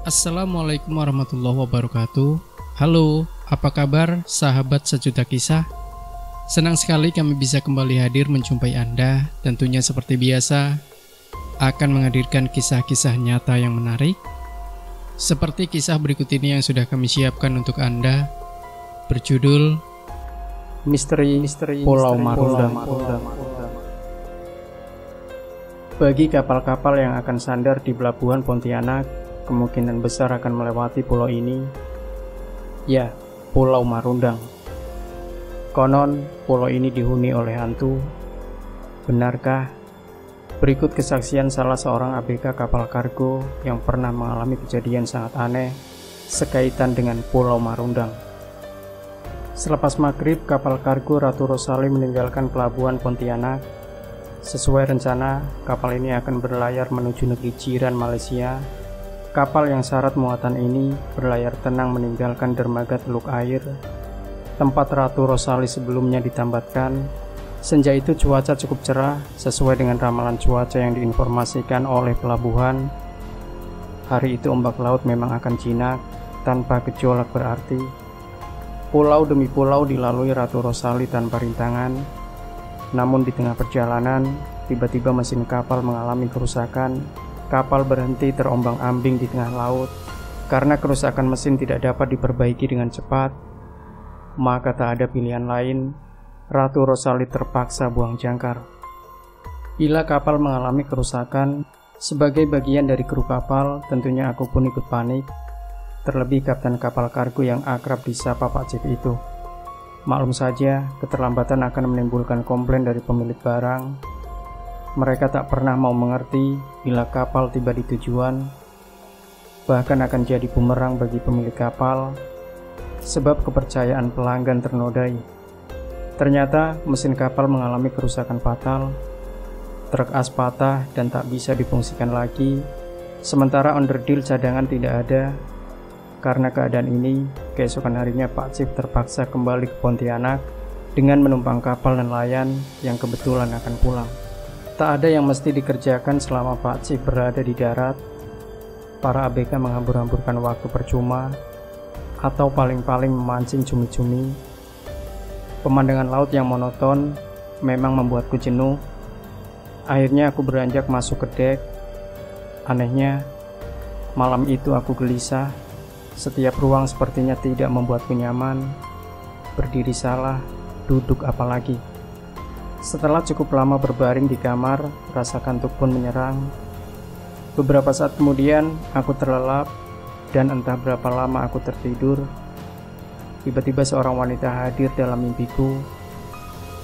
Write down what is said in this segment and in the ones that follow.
Assalamualaikum warahmatullahi wabarakatuh. Halo, apa kabar sahabat sejuta kisah? Senang sekali kami bisa kembali hadir menjumpai Anda. Tentunya seperti biasa akan menghadirkan kisah-kisah nyata yang menarik, seperti kisah berikut ini yang sudah kami siapkan untuk Anda, berjudul Misteri Pulau Marundang. Bagi kapal-kapal yang akan sandar di pelabuhan Pontianak, kemungkinan besar akan melewati pulau ini. Ya, Pulau Marundang. Konon, pulau ini dihuni oleh hantu. Benarkah? Berikut kesaksian salah seorang ABK kapal kargo yang pernah mengalami kejadian sangat aneh sekaitan dengan Pulau Marundang. Selepas maghrib, kapal kargo Ratu Rosali meninggalkan pelabuhan Pontianak. Sesuai rencana, kapal ini akan berlayar menuju negeri jiran Malaysia. Kapal yang syarat muatan ini berlayar tenang meninggalkan dermaga Teluk Air, tempat Ratu Rosali sebelumnya ditambatkan. Senja itu cuaca cukup cerah sesuai dengan ramalan cuaca yang diinformasikan oleh pelabuhan. Hari itu ombak laut memang akan jinak tanpa gejolak berarti. Pulau demi pulau dilalui Ratu Rosali tanpa rintangan. Namun di tengah perjalanan, tiba-tiba mesin kapal mengalami kerusakan. Kapal berhenti terombang-ambing di tengah laut. Karena kerusakan mesin tidak dapat diperbaiki dengan cepat, maka tak ada pilihan lain. Ratu Rosali terpaksa buang jangkar. Bila kapal mengalami kerusakan, sebagai bagian dari kru kapal, tentunya aku pun ikut panik. Terlebih kapten kapal kargo yang akrab disapa Pak Cip itu. Maklum saja, keterlambatan akan menimbulkan komplain dari pemilik barang. Mereka tak pernah mau mengerti bila kapal tiba di tujuan. Bahkan akan jadi bumerang bagi pemilik kapal, sebab kepercayaan pelanggan ternodai. Ternyata mesin kapal mengalami kerusakan fatal. Truk as patah dan tak bisa difungsikan lagi. Sementara onderdil cadangan tidak ada. Karena keadaan ini, keesokan harinya Pak Cip terpaksa kembali ke Pontianak dengan menumpang kapal nelayan yang kebetulan akan pulang. Tak ada yang mesti dikerjakan selama Pak Cip berada di darat. Para ABK menghambur-hamburkan waktu percuma, atau paling-paling memancing cumi-cumi. Pemandangan laut yang monoton memang membuatku jenuh. Akhirnya aku beranjak masuk ke dek. Anehnya, malam itu aku gelisah. Setiap ruang sepertinya tidak membuatku nyaman. Berdiri salah, duduk apalagi. Setelah cukup lama berbaring di kamar, rasa kantuk pun menyerang. Beberapa saat kemudian, aku terlelap, dan entah berapa lama aku tertidur. Tiba-tiba seorang wanita hadir dalam mimpiku.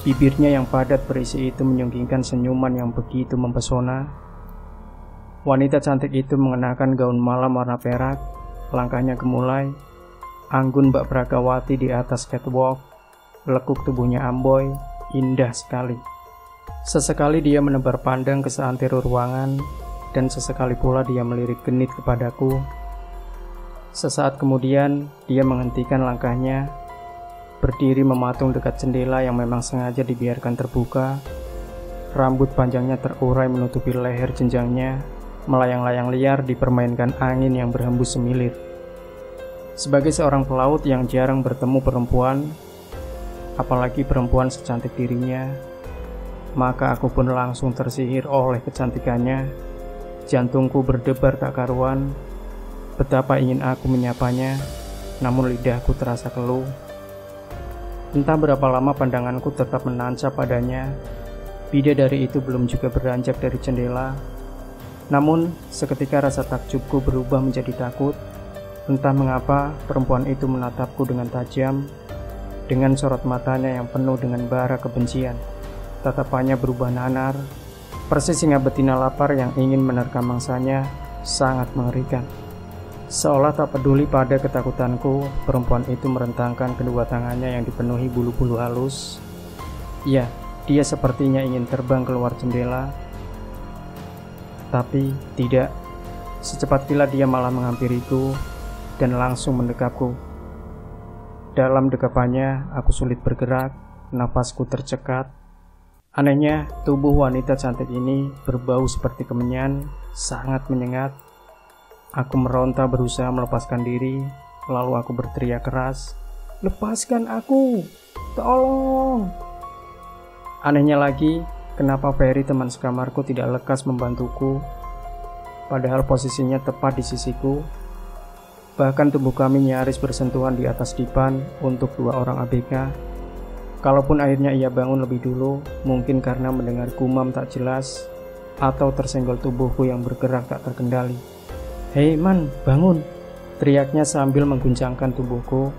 Bibirnya yang padat berisi itu menyunggingkan senyuman yang begitu mempesona. Wanita cantik itu mengenakan gaun malam warna perak. Langkahnya gemulai, anggun Mbak Prakawati di atas catwalk. Lekuk tubuhnya amboy, indah sekali. Sesekali dia menebar pandang ke seantero ruangan, dan sesekali pula dia melirik genit kepadaku. Sesaat kemudian, dia menghentikan langkahnya, berdiri mematung dekat jendela yang memang sengaja dibiarkan terbuka. Rambut panjangnya terurai menutupi leher jenjangnya, melayang-layang liar dipermainkan angin yang berhembus semilir. Sebagai seorang pelaut yang jarang bertemu perempuan, apalagi perempuan secantik dirinya, maka aku pun langsung tersihir oleh kecantikannya. Jantungku berdebar tak karuan. Betapa ingin aku menyapanya, namun lidahku terasa keluh. Entah berapa lama pandanganku tetap menancap padanya. Bidadari itu belum juga beranjak dari jendela. Namun, seketika rasa takjubku berubah menjadi takut. Entah mengapa, perempuan itu menatapku dengan tajam, dengan sorot matanya yang penuh dengan bara kebencian. Tatapannya berubah nanar, persis singa betina lapar yang ingin menerkam mangsanya, sangat mengerikan. Seolah tak peduli pada ketakutanku, perempuan itu merentangkan kedua tangannya yang dipenuhi bulu-bulu halus. Ya, dia sepertinya ingin terbang keluar jendela. Tapi tidak, secepat kilat dia malah menghampiriku dan langsung mendekapku. Dalam dekapannya, aku sulit bergerak, napasku tercekat. Anehnya, tubuh wanita cantik ini berbau seperti kemenyan, sangat menyengat. Aku meronta berusaha melepaskan diri, lalu aku berteriak keras, "Lepaskan aku! Tolong!" Anehnya lagi, kenapa Ferry teman sekamarku tidak lekas membantuku, padahal posisinya tepat di sisiku. Bahkan tubuh kami nyaris bersentuhan di atas dipan untuk 2 orang ABK. Kalaupun akhirnya ia bangun lebih dulu, mungkin karena mendengar gumam tak jelas atau tersenggol tubuhku yang bergerak tak terkendali. "Hei man, bangun!" teriaknya sambil mengguncangkan tubuhku.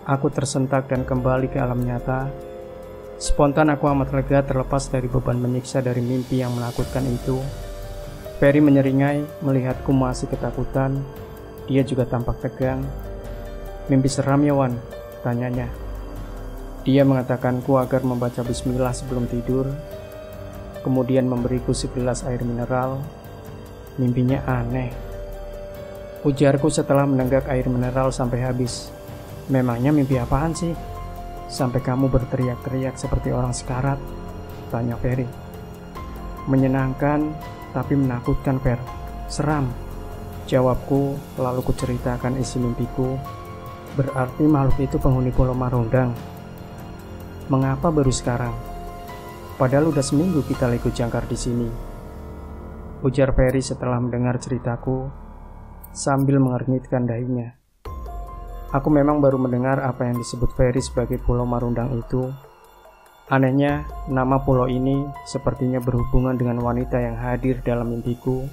Aku tersentak dan kembali ke alam nyata. Spontan aku amat lega terlepas dari beban menyiksa dari mimpi yang menakutkan itu. Ferry menyeringai melihatku masih ketakutan. Dia juga tampak tegang. "Mimpi seram ya Wan?" tanyanya. Dia mengatakanku agar membaca bismillah sebelum tidur, kemudian memberiku segelas air mineral. Mimpinya aneh, ujarku setelah menenggak air mineral sampai habis. "Memangnya mimpi apaan sih? Sampai kamu berteriak-teriak seperti orang sekarat?" tanya Ferry. "Menyenangkan, tapi menakutkan, Fer. Seram," jawabku, lalu kuceritakan isi mimpiku. "Berarti makhluk itu penghuni Pulau Marundang. Mengapa baru sekarang? Padahal udah seminggu kita lego jangkar di sini," ujar Ferry setelah mendengar ceritaku sambil mengernyitkan dahinya. Aku memang baru mendengar apa yang disebut Ferry sebagai Pulau Marundang itu. Anehnya, nama pulau ini sepertinya berhubungan dengan wanita yang hadir dalam mimpiku.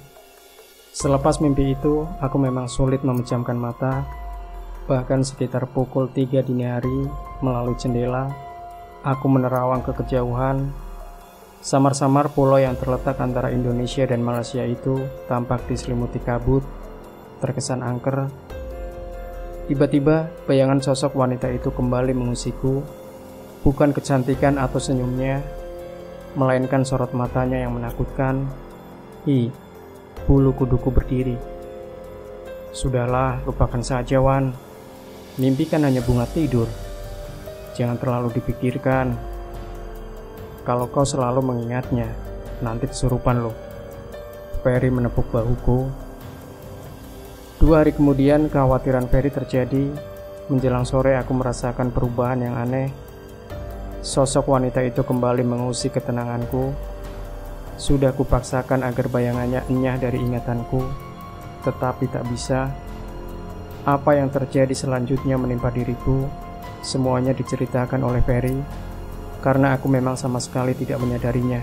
Selepas mimpi itu, aku memang sulit memejamkan mata. Bahkan sekitar pukul 3 dini hari, melalui jendela, aku menerawang ke kejauhan. Samar-samar pulau yang terletak antara Indonesia dan Malaysia itu tampak diselimuti kabut, terkesan angker. Tiba-tiba, bayangan sosok wanita itu kembali mengusikku. Bukan kecantikan atau senyumnya, melainkan sorot matanya yang menakutkan. Bulu kuduku berdiri. "Sudahlah, lupakan saja, Wan. Mimpi kan hanya bunga tidur. Jangan terlalu dipikirkan. Kalau kau selalu mengingatnya, nanti kesurupan loh." Ferry menepuk bahuku. 2 hari kemudian, kekhawatiran Ferry terjadi. Menjelang sore, aku merasakan perubahan yang aneh. Sosok wanita itu kembali mengusik ketenanganku. Sudah kupaksakan agar bayangannya enyah dari ingatanku, tetapi tak bisa. Apa yang terjadi selanjutnya menimpa diriku, semuanya diceritakan oleh Ferry, karena aku memang sama sekali tidak menyadarinya.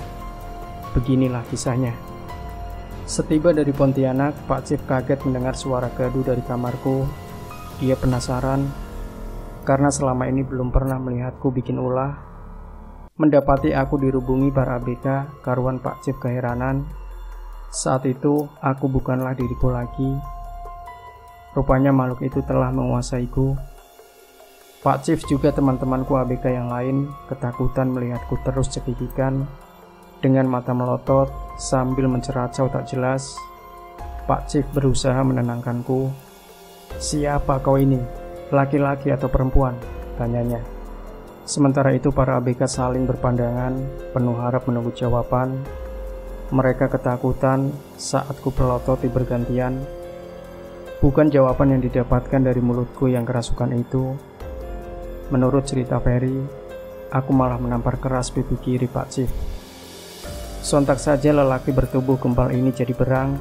Beginilah kisahnya. Setiba dari Pontianak, Pak Chief kaget mendengar suara gaduh dari kamarku. Dia penasaran, karena selama ini belum pernah melihatku bikin ulah. Mendapati aku dirubungi para ABK, karuan Pak Chief keheranan. Saat itu, aku bukanlah diriku lagi. Rupanya makhluk itu telah menguasaiku. Pak Chief juga teman-temanku ABK yang lain ketakutan melihatku terus cekikikan. Dengan mata melotot sambil menceracau tak jelas, Pak Chief berusaha menenangkanku. "Siapa kau ini? Laki-laki atau perempuan?" tanyanya. Sementara itu para ABK saling berpandangan, penuh harap menunggu jawaban. Mereka ketakutan saat ku pelototi bergantian. Bukan jawaban yang didapatkan dari mulutku yang kerasukan itu. Menurut cerita Ferry, aku malah menampar keras pipi kiri Pak Chief. Sontak saja lelaki bertubuh gempal ini jadi berang.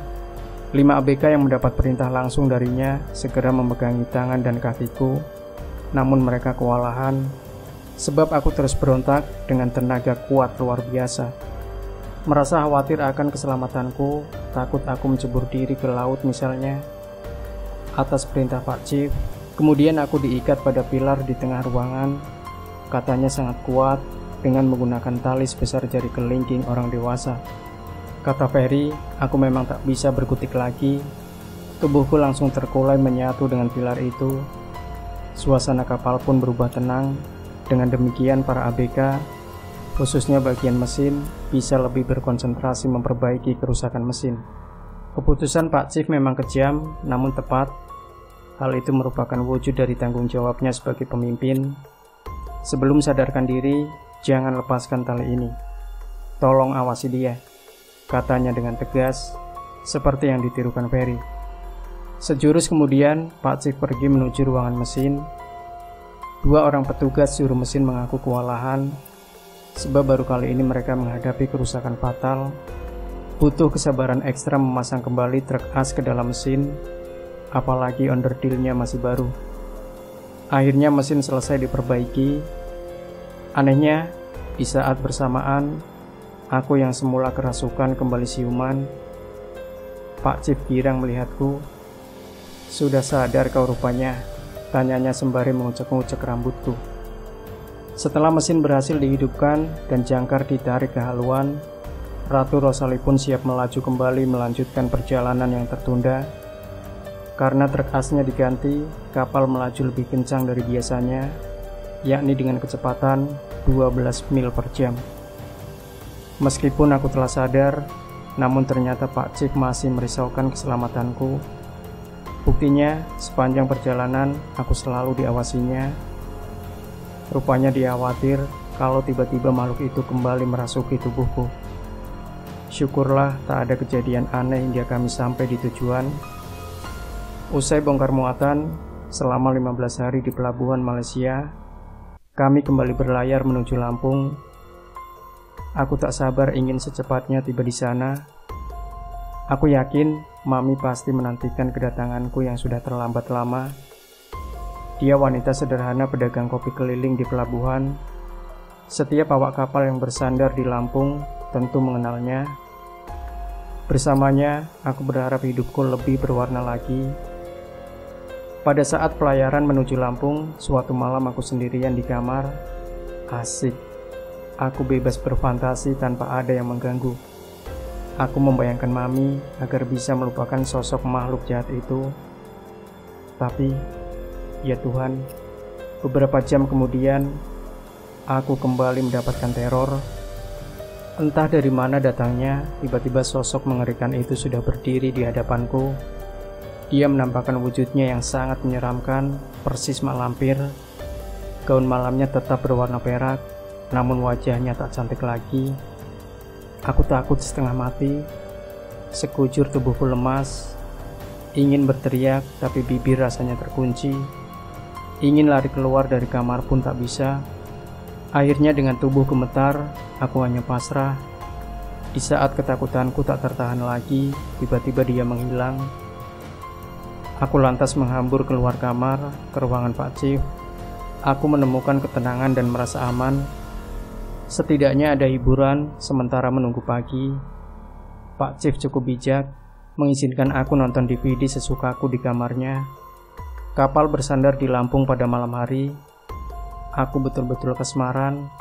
5 ABK yang mendapat perintah langsung darinya segera memegangi tangan dan kakiku. Namun mereka kewalahan, sebab aku terus berontak dengan tenaga kuat luar biasa. Merasa khawatir akan keselamatanku, takut aku mencebur diri ke laut misalnya. Atas perintah Pak Chief, kemudian aku diikat pada pilar di tengah ruangan. Katanya sangat kuat, dengan menggunakan tali sebesar jari kelingking orang dewasa. Kata Ferry, aku memang tak bisa berkutik lagi. Tubuhku langsung terkulai menyatu dengan pilar itu. Suasana kapal pun berubah tenang. Dengan demikian para ABK, khususnya bagian mesin, bisa lebih berkonsentrasi memperbaiki kerusakan mesin. Keputusan Pak Chief memang kejam, namun tepat. Hal itu merupakan wujud dari tanggung jawabnya sebagai pemimpin. Sebelum sadarkan diri, jangan lepaskan tali ini. Tolong awasi dia, katanya dengan tegas, seperti yang ditirukan Ferry. Sejurus kemudian, Pak Chief pergi menuju ruangan mesin. 2 orang petugas juru mesin mengaku kewalahan, sebab baru kali ini mereka menghadapi kerusakan fatal. Butuh kesabaran ekstra memasang kembali truk as ke dalam mesin, apalagi onderdilnya masih baru. Akhirnya mesin selesai diperbaiki. Anehnya, di saat bersamaan, aku yang semula kerasukan kembali siuman. Pak Chief girang melihatku. "Sudah sadar kau rupanya?" tanyanya sembari mengucek-ngucek rambutku. Setelah mesin berhasil dihidupkan dan jangkar ditarik ke haluan, Ratu Rosali pun siap melaju kembali melanjutkan perjalanan yang tertunda. Karena truk asnya diganti, kapal melaju lebih kencang dari biasanya, yakni dengan kecepatan 12 mil per jam. Meskipun aku telah sadar, namun ternyata Pak Chief masih merisaukan keselamatanku. Buktinya, sepanjang perjalanan aku selalu diawasinya. Rupanya dia khawatir kalau tiba-tiba makhluk itu kembali merasuki tubuhku. Syukurlah tak ada kejadian aneh hingga kami sampai di tujuan. Usai bongkar muatan, selama 15 hari di pelabuhan Malaysia, kami kembali berlayar menuju Lampung. Aku tak sabar ingin secepatnya tiba di sana. Aku yakin Mami pasti menantikan kedatanganku yang sudah terlambat lama. Dia wanita sederhana pedagang kopi keliling di pelabuhan. Setiap awak kapal yang bersandar di Lampung tentu mengenalnya. Bersamanya, aku berharap hidupku lebih berwarna lagi. Pada saat pelayaran menuju Lampung, suatu malam aku sendirian di kamar. Asik. Aku bebas berfantasi tanpa ada yang mengganggu. Aku membayangkan Mami agar bisa melupakan sosok makhluk jahat itu. Tapi, ya Tuhan, beberapa jam kemudian, aku kembali mendapatkan teror. Entah dari mana datangnya, tiba-tiba sosok mengerikan itu sudah berdiri di hadapanku. Dia menampakkan wujudnya yang sangat menyeramkan, persis mak lampir. Gaun malamnya tetap berwarna perak, namun wajahnya tak cantik lagi. Aku takut setengah mati. Sekujur tubuhku lemas. Ingin berteriak, tapi bibir rasanya terkunci. Ingin lari keluar dari kamar pun tak bisa. Akhirnya dengan tubuh gemetar, aku hanya pasrah. Di saat ketakutanku tak tertahan lagi, tiba-tiba dia menghilang. Aku lantas menghambur keluar kamar, ke ruangan Pak Chief. Aku menemukan ketenangan dan merasa aman. Setidaknya ada hiburan sementara menunggu pagi. Pak Chief cukup bijak, mengizinkan aku nonton DVD sesukaku di kamarnya. Kapal bersandar di Lampung pada malam hari. Aku betul-betul kasmaran.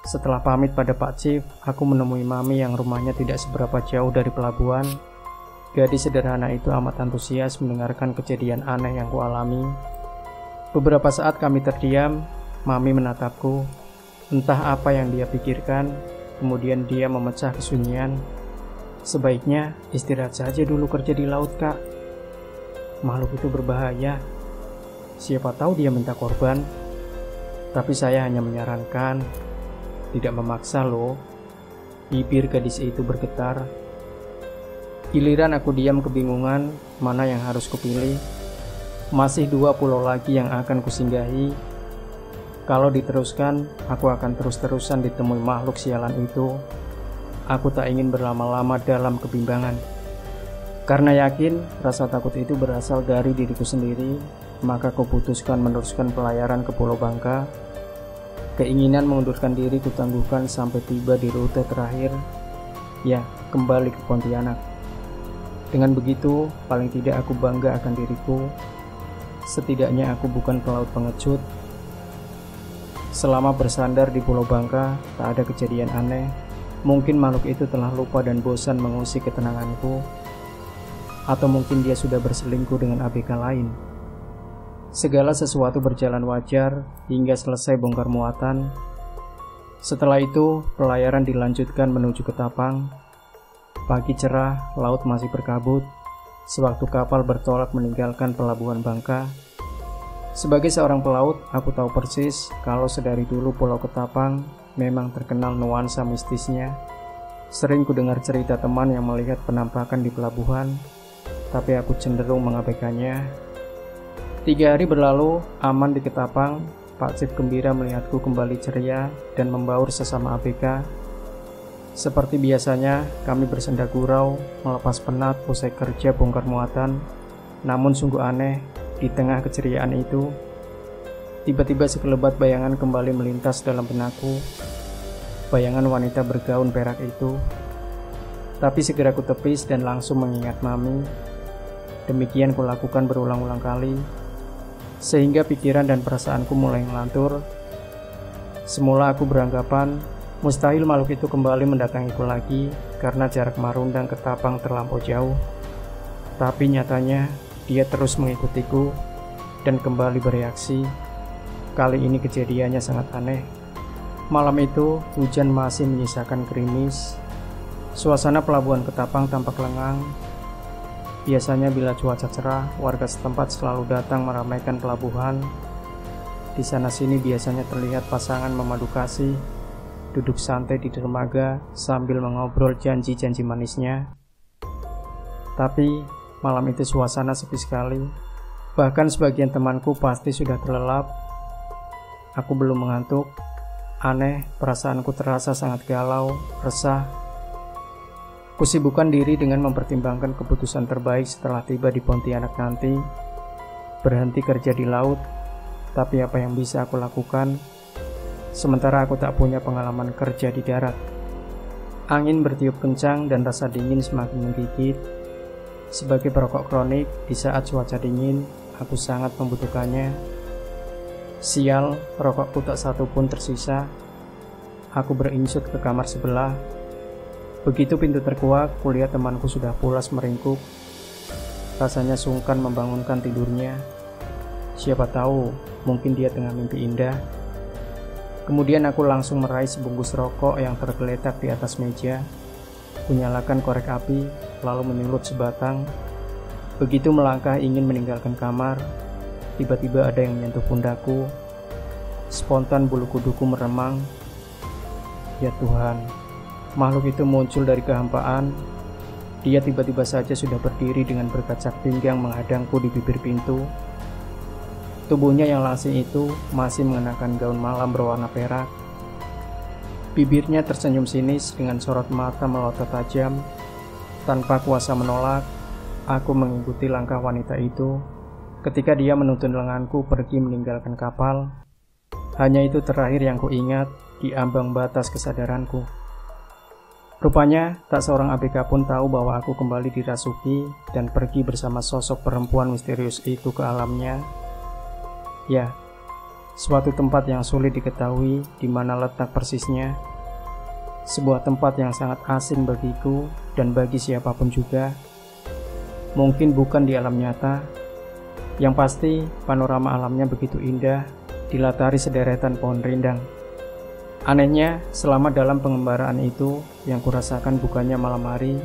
Setelah pamit pada Pak Chief, aku menemui Mami yang rumahnya tidak seberapa jauh dari pelabuhan. Gadis sederhana itu amat antusias mendengarkan kejadian aneh yang kualami. Beberapa saat kami terdiam. Mami menatapku. Entah apa yang dia pikirkan. Kemudian dia memecah kesunyian. "Sebaiknya istirahat saja dulu kerja di laut, Kak. Makhluk itu berbahaya. Siapa tahu dia minta korban." Tapi saya hanya menyarankan, tidak memaksa loh. Bibir gadis itu bergetar. Giliran aku diam kebingungan mana yang harus kupilih. Masih 2 pulau lagi yang akan kusinggahi. Kalau diteruskan, aku akan terus-terusan ditemui makhluk sialan itu. Aku tak ingin berlama-lama dalam kebimbangan. Karena yakin rasa takut itu berasal dari diriku sendiri, maka kuputuskan meneruskan pelayaran ke Pulau Bangka. Keinginan mengundurkan diri kutangguhkan sampai tiba di rute terakhir, ya, kembali ke Pontianak. Dengan begitu, paling tidak aku bangga akan diriku. Setidaknya aku bukan pelaut pengecut. Selama bersandar di Pulau Bangka, tak ada kejadian aneh. Mungkin makhluk itu telah lupa dan bosan mengusik ketenanganku. Atau mungkin dia sudah berselingkuh dengan ABK lain. Segala sesuatu berjalan wajar hingga selesai bongkar muatan. Setelah itu, pelayaran dilanjutkan menuju ke Tapang. Pagi cerah, laut masih berkabut. Sewaktu kapal bertolak meninggalkan pelabuhan Bangka. Sebagai seorang pelaut, aku tahu persis kalau sedari dulu Pulau Ketapang memang terkenal nuansa mistisnya. Sering kudengar cerita teman yang melihat penampakan di pelabuhan. tapi aku cenderung mengabaikannya. 3 hari berlalu, aman di Ketapang. Pak Cip gembira melihatku kembali ceria dan membaur sesama ABK. Seperti biasanya, kami bersenda gurau, melepas penat usai kerja bongkar muatan. Namun sungguh aneh, di tengah keceriaan itu, tiba-tiba sekelebat bayangan kembali melintas dalam benakku. Bayangan wanita bergaun perak itu. Tapi segera ku tepis dan langsung mengingat Mami. Demikian kulakukan berulang-ulang kali, sehingga pikiran dan perasaanku mulai ngelantur. Semula aku beranggapan mustahil makhluk itu kembali mendatangiku lagi karena jarak Marundang ke Ketapang terlampau jauh. Tapi nyatanya dia terus mengikutiku dan kembali bereaksi. Kali ini kejadiannya sangat aneh. Malam itu hujan masih menyisakan gerimis. Suasana pelabuhan Ketapang tampak lengang. Biasanya bila cuaca cerah, warga setempat selalu datang meramaikan pelabuhan. Di sana-sini biasanya terlihat pasangan memadu kasih duduk santai di dermaga sambil mengobrol janji-janji manisnya. Tapi malam itu suasana sepi sekali. Bahkan sebagian temanku pasti sudah terlelap. Aku belum mengantuk. Aneh, perasaanku terasa sangat galau, resah. Kusibukkan diri dengan mempertimbangkan keputusan terbaik setelah tiba di Pontianak nanti. Berhenti kerja di laut. Tapi apa yang bisa aku lakukan? Sementara aku tak punya pengalaman kerja di darat. Angin bertiup kencang dan rasa dingin semakin menggigit. Sebagai perokok kronik, di saat cuaca dingin, aku sangat membutuhkannya. Sial, rokokku tak satu pun tersisa. Aku berinsut ke kamar sebelah. Begitu pintu terkuak, kulihat temanku sudah pulas meringkuk. Rasanya sungkan membangunkan tidurnya. Siapa tahu, mungkin dia tengah mimpi indah. Kemudian aku langsung meraih sebungkus rokok yang tergeletak di atas meja. Kunyalakan korek api, lalu menyulut sebatang. Begitu melangkah ingin meninggalkan kamar, tiba-tiba ada yang menyentuh pundakku. Spontan bulu kuduku meremang. Ya Tuhan, makhluk itu muncul dari kehampaan. Dia tiba-tiba saja sudah berdiri dengan berkacak pinggang menghadangku di bibir pintu. Tubuhnya yang langsing itu masih mengenakan gaun malam berwarna perak. Bibirnya tersenyum sinis dengan sorot mata melotot tajam. Tanpa kuasa menolak, aku mengikuti langkah wanita itu. Ketika dia menuntun lenganku pergi meninggalkan kapal, hanya itu terakhir yang kuingat di ambang batas kesadaranku. Rupanya, tak seorang ABK pun tahu bahwa aku kembali dirasuki dan pergi bersama sosok perempuan misterius itu ke alamnya. Ya, suatu tempat yang sulit diketahui di mana letak persisnya. Sebuah tempat yang sangat asing bagiku dan bagi siapapun juga. Mungkin bukan di alam nyata. Yang pasti, panorama alamnya begitu indah, dilatari sederetan pohon rindang. Anehnya, selama dalam pengembaraan itu, yang kurasakan bukannya malam hari,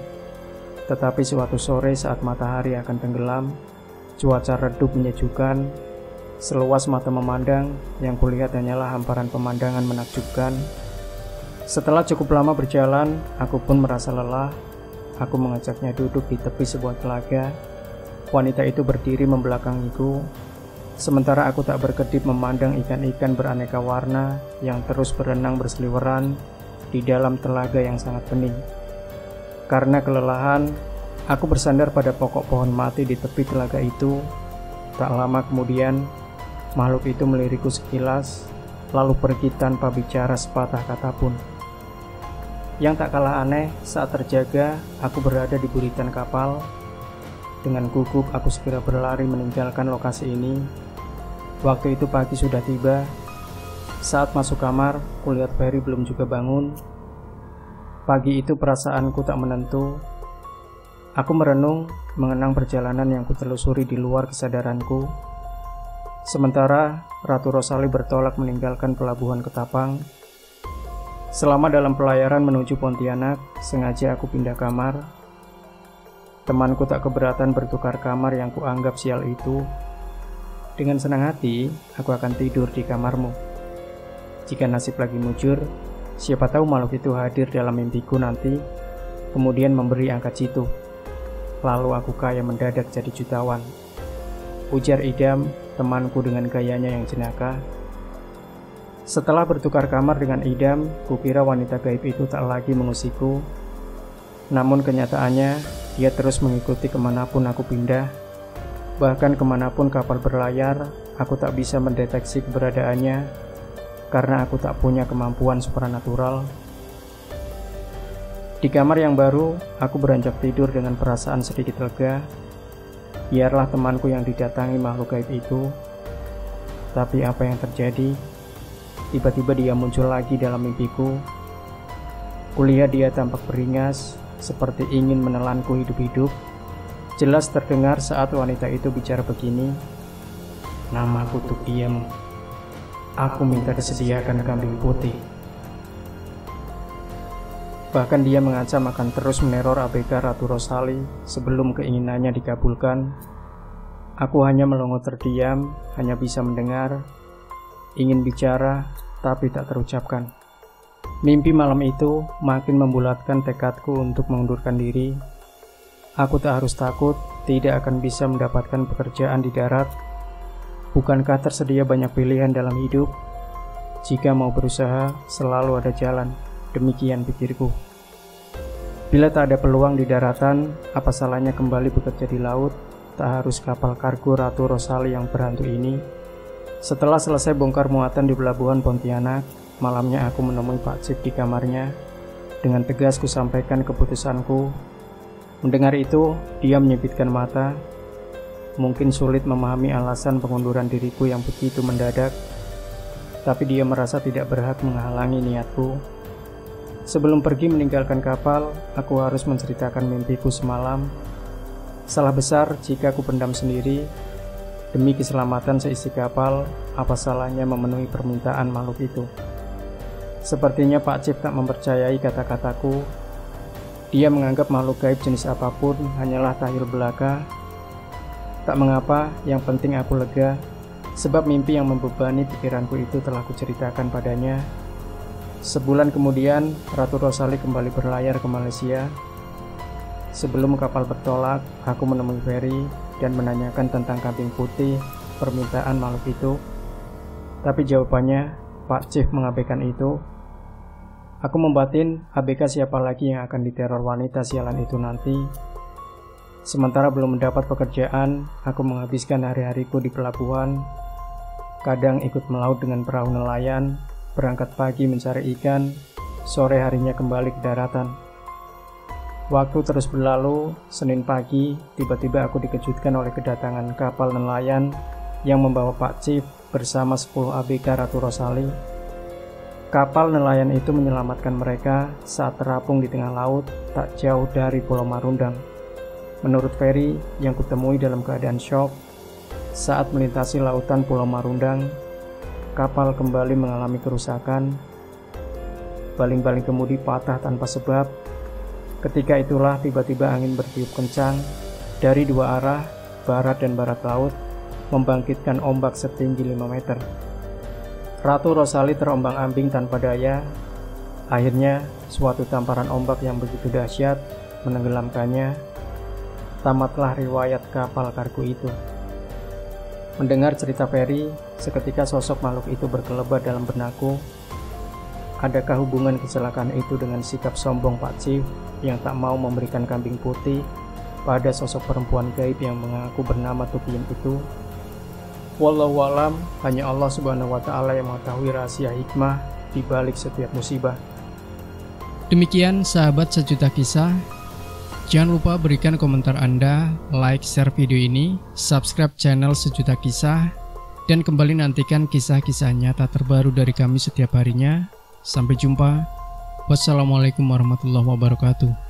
tetapi suatu sore saat matahari akan tenggelam, cuaca redup menyejukkan. Seluas mata memandang, yang kulihat hanyalah hamparan pemandangan menakjubkan. Setelah cukup lama berjalan, aku pun merasa lelah. Aku mengajaknya duduk di tepi sebuah telaga. Wanita itu berdiri membelakangiku, sementara aku tak berkedip memandang ikan-ikan beraneka warna yang terus berenang berseliweran di dalam telaga yang sangat bening. Karena kelelahan, aku bersandar pada pokok pohon mati di tepi telaga itu. Tak lama kemudian, makhluk itu melirikku sekilas, lalu pergi tanpa bicara sepatah kata pun. Yang tak kalah aneh, saat terjaga, aku berada di buritan kapal. Dengan gugup, aku segera berlari meninggalkan lokasi ini. Waktu itu pagi sudah tiba. Saat masuk kamar, kulihat Ferry belum juga bangun. Pagi itu perasaanku tak menentu. Aku merenung, mengenang perjalanan yang kutelusuri di luar kesadaranku. Sementara Ratu Rosali bertolak meninggalkan pelabuhan Ketapang. Selama dalam pelayaran menuju Pontianak, sengaja aku pindah kamar. Temanku tak keberatan bertukar kamar yang kuanggap sial itu. Dengan senang hati, aku akan tidur di kamarmu. Jika nasib lagi mujur, siapa tahu makhluk itu hadir dalam mimpiku nanti, kemudian memberi angka jitu. lalu aku kaya mendadak jadi jutawan. Ujar Idam, temanku dengan gayanya yang jenaka. Setelah bertukar kamar dengan Idam, kukira wanita gaib itu tak lagi mengusikku. Namun kenyataannya, dia terus mengikuti kemanapun aku pindah. Bahkan kemanapun kapal berlayar, aku tak bisa mendeteksi keberadaannya karena aku tak punya kemampuan supranatural. Di kamar yang baru, aku beranjak tidur dengan perasaan sedikit lega. Biarlah temanku yang didatangi makhluk gaib itu. Tapi apa yang terjadi? Tiba-tiba dia muncul lagi dalam mimpiku. Kulihat dia tampak beringas, seperti ingin menelanku hidup-hidup. Jelas terdengar saat wanita itu bicara begini. Namaku Tuk Diam. Aku minta disediakan kambing putih. Bahkan dia mengancam akan terus meneror ABK Ratu Rosali sebelum keinginannya dikabulkan. Aku hanya melongo terdiam, hanya bisa mendengar, ingin bicara, tapi tak terucapkan. Mimpi malam itu makin membulatkan tekadku untuk mengundurkan diri. Aku tak harus takut, tidak akan bisa mendapatkan pekerjaan di darat. Bukankah tersedia banyak pilihan dalam hidup? Jika mau berusaha, selalu ada jalan. Demikian pikirku. Bila tak ada peluang di daratan, apa salahnya kembali bekerja di laut? Tak harus kapal kargo Ratu Rosali yang berhantu ini. Setelah selesai bongkar muatan di pelabuhan Pontianak, malamnya aku menemui Pak Cip di kamarnya. Dengan tegas ku sampaikan keputusanku. Mendengar itu, dia menyipitkan mata. Mungkin sulit memahami alasan pengunduran diriku yang begitu mendadak, tapi dia merasa tidak berhak menghalangi niatku. Sebelum pergi meninggalkan kapal, aku harus menceritakan mimpiku semalam. Salah besar jika aku pendam sendiri. Demi keselamatan seisi kapal, apa salahnya memenuhi permintaan makhluk itu? Sepertinya Pak Cip tak mempercayai kata-kataku. Dia menganggap makhluk gaib jenis apapun hanyalah tahlil belaka. Tak mengapa, yang penting aku lega, sebab mimpi yang membebani pikiranku itu telah kuceritakan padanya. Sebulan kemudian, Ratu Rosali kembali berlayar ke Malaysia. Sebelum kapal bertolak, aku menemui Ferry dan menanyakan tentang kambing putih, permintaan makhluk itu. Tapi jawabannya, Pak Chief mengabaikan itu. Aku membatin, ABK siapa lagi yang akan diteror wanita sialan itu nanti. Sementara belum mendapat pekerjaan, aku menghabiskan hari-hariku di pelabuhan. Kadang ikut melaut dengan perahu nelayan, berangkat pagi mencari ikan, sore harinya kembali ke daratan. Waktu terus berlalu, Senin pagi, tiba-tiba aku dikejutkan oleh kedatangan kapal nelayan yang membawa Pak Chief bersama 10 ABK Ratu Rosali. Kapal nelayan itu menyelamatkan mereka saat terapung di tengah laut, tak jauh dari Pulau Marundang. Menurut Ferry, yang kutemui dalam keadaan syok, saat melintasi lautan Pulau Marundang, kapal kembali mengalami kerusakan. Baling-baling kemudi patah tanpa sebab. Ketika itulah tiba-tiba angin bertiup kencang dari dua arah, barat dan barat laut, membangkitkan ombak setinggi 5 meter. Ratu Rosali terombang-ambing tanpa daya. Akhirnya, suatu tamparan ombak yang begitu dahsyat menenggelamkannya. Tamatlah riwayat kapal kargo itu. Mendengar cerita Ferry, seketika sosok makhluk itu berkelebat dalam benakku. Adakah hubungan kecelakaan itu dengan sikap sombong Pak Chief yang tak mau memberikan kambing putih pada sosok perempuan gaib yang mengaku bernama Tukian itu? Wallahualam, hanya Allah Subhanahu wa Ta'ala yang mengetahui rahasia hikmah di balik setiap musibah. Demikian sahabat Sejuta Kisah. Jangan lupa berikan komentar Anda, like, share video ini, subscribe channel Sejuta Kisah, dan kembali nantikan kisah-kisah nyata terbaru dari kami setiap harinya. Sampai jumpa. Wassalamualaikum warahmatullahi wabarakatuh.